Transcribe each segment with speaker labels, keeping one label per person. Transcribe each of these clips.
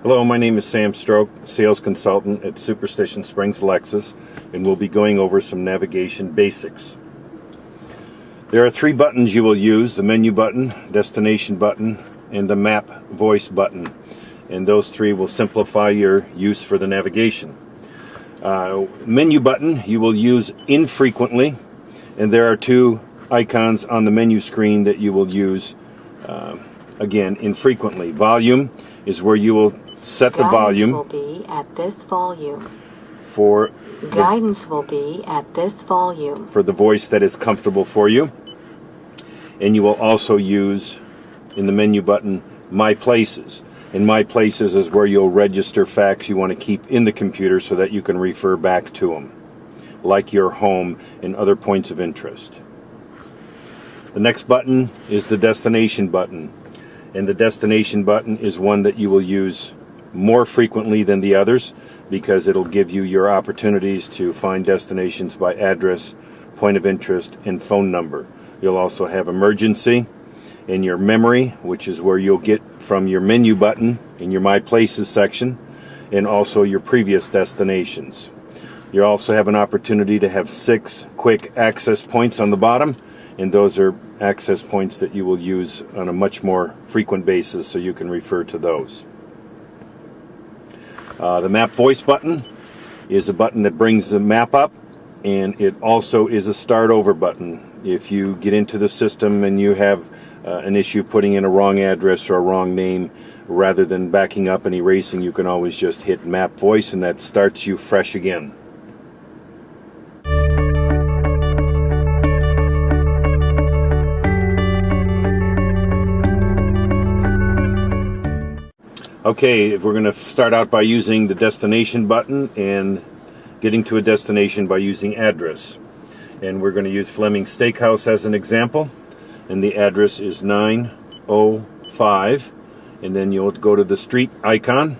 Speaker 1: Hello, my name is Sam Stroke, sales consultant at Superstition Springs Lexus, and we'll be going over some navigation basics. There are three buttons you will use: the menu button, destination button, and the map voice button. And those three will simplify your use for the navigation. Menu button you will use infrequently, and there are two icons on the menu screen that you will use again infrequently. Volume is where you will set the volume.
Speaker 2: Guidance will be at this volume.
Speaker 1: For
Speaker 2: Guidance will be at this volume.
Speaker 1: For the voice that is comfortable for you. And you will also use in the menu button My Places. And My Places is where you'll register facts you want to keep in the computer so that you can refer back to them, like your home and other points of interest. The next button is the destination button. And the destination button is one that you will use more frequently than the others because it'll give you your opportunities to find destinations by address, point of interest, and phone number. You'll also have emergency and your memory, which is where you'll get from your menu button in your My Places section, and also your previous destinations. You also have an opportunity to have 6 quick access points on the bottom, and those are access points that you will use on a much more frequent basis, so you can refer to those. The map voice button is a button that brings the map up, and it also is a start over button. If you get into the system and you have an issue putting in a wrong address or a wrong name, rather than backing up and erasing, you can always just hit map voice, and that starts you fresh again. Okay, we're going to start out by using the destination button and getting to a destination by using address. And we're going to use Fleming Steakhouse as an example. And the address is 905. And then you'll go to the street icon.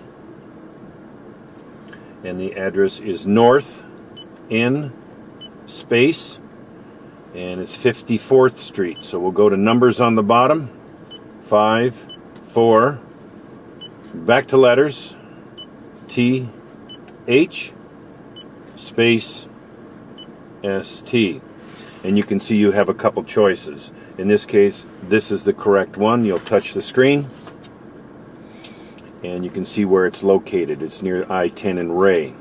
Speaker 1: And the address is North N space. And it's 54th Street. So we'll go to numbers on the bottom. 5, 4. Back to letters, T, H, space, ST. And you can see you have a couple choices. In this case, this is the correct one. You'll touch the screen, and you can see where it's located. It's near I-10 and Ray.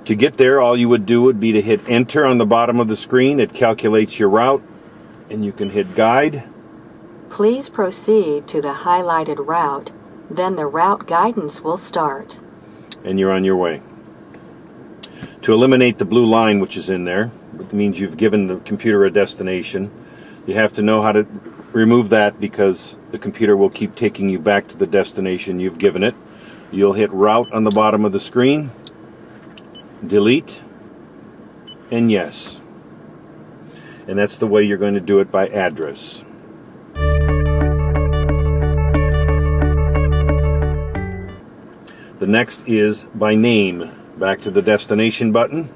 Speaker 1: To get there, all you would do would be to hit Enter on the bottom of the screen. It calculates your route, and you can hit Guide.
Speaker 2: Please proceed to the highlighted route. Then the route guidance will start.
Speaker 1: And you're on your way. To eliminate the blue line which is in there, it means you've given the computer a destination. You have to know how to remove that because the computer will keep taking you back to the destination you've given it. You'll hit Route on the bottom of the screen, Delete, and Yes. And that's the way you're going to do it by address. The next is by name. Back to the destination button.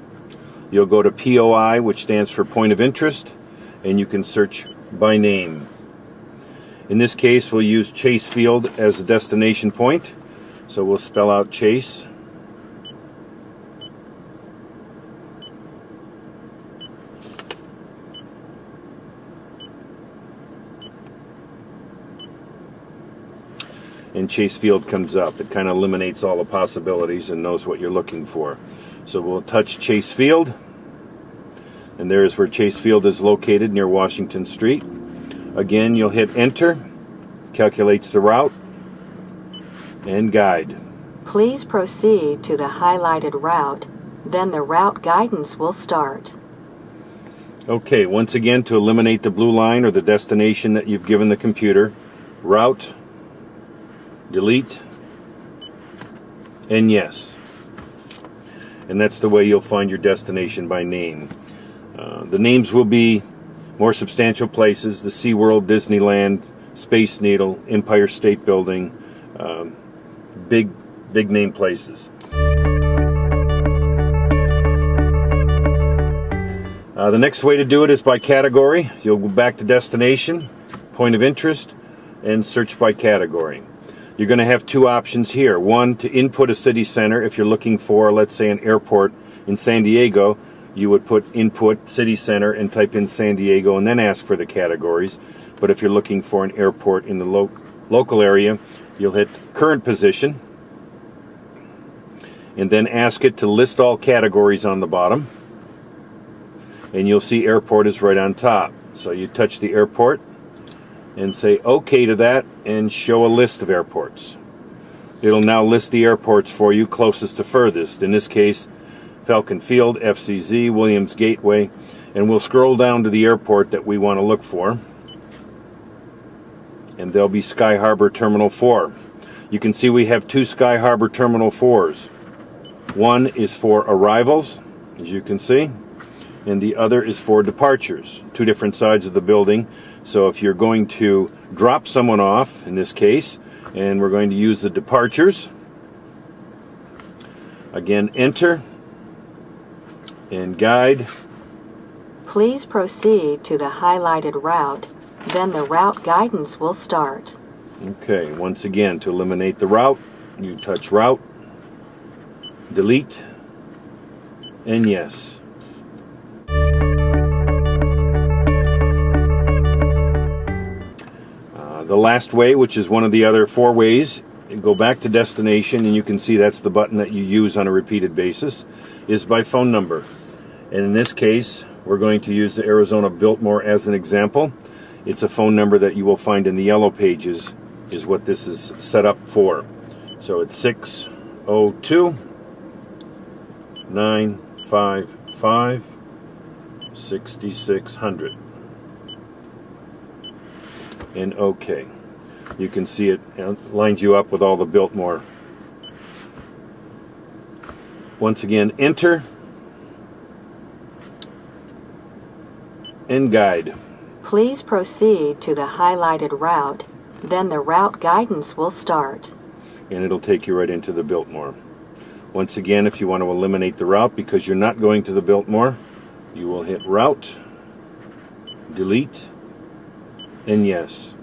Speaker 1: You'll go to POI, which stands for point of interest, and you can search by name. In this case, we'll use Chase Field as a destination point. So we'll spell out Chase. And Chase Field comes up. It kind of eliminates all the possibilities and knows what you're looking for. So we'll touch Chase Field, and there's where Chase Field is located, near Washington Street. Again, you'll hit Enter, calculates the route, and Guide.
Speaker 2: Please proceed to the highlighted route, then the route guidance will start.
Speaker 1: Okay, once again, to eliminate the blue line or the destination that you've given the computer, Route, Delete, and Yes. And that's the way you'll find your destination by name. The names will be more substantial places: the SeaWorld, Disneyland, Space Needle, Empire State Building, big name places. The next way to do it is by category. You'll go back to destination, point of interest, and search by category. you're going to have two options here. One, to input a city center. If you're looking for, let's say, an airport in San Diego, you would put input city center and type in San Diego and then ask for the categories. But if you're looking for an airport in the local area, you'll hit current position and then ask it to list all categories on the bottom. And you'll see airport is right on top. So you touch the airport and say OK to that and show a list of airports. It'll now list the airports for you closest to furthest. In this case, Falcon Field, FCZ, Williams Gateway, and we'll scroll down to the airport that we want to look for. And there'll be Sky Harbor Terminal 4. You can see we have two Sky Harbor Terminal 4s. One is for arrivals, as you can see, and the other is for departures. Two different sides of the building. So if you're going to drop someone off, in this case, and we're going to use the departures, again, enter and guide.
Speaker 2: Please proceed to the highlighted route, then the route guidance will start.
Speaker 1: Okay, once again, to eliminate the route, you touch route, delete, and yes. The last way, which is one of the other four ways, you go back to destination, and you can see that's the button that you use on a repeated basis, is by phone number. And in this case, we're going to use the Arizona Biltmore as an example. It's a phone number that you will find in the yellow pages, is what this is set up for. So it's 602-955-6600. And OK. You can see it lines you up with all the Biltmore. Once again, enter and guide.
Speaker 2: Please proceed to the highlighted route, then the route guidance will start.
Speaker 1: And it'll take you right into the Biltmore. Once again, if you want to eliminate the route because you're not going to the Biltmore, you will hit route, delete, and yes.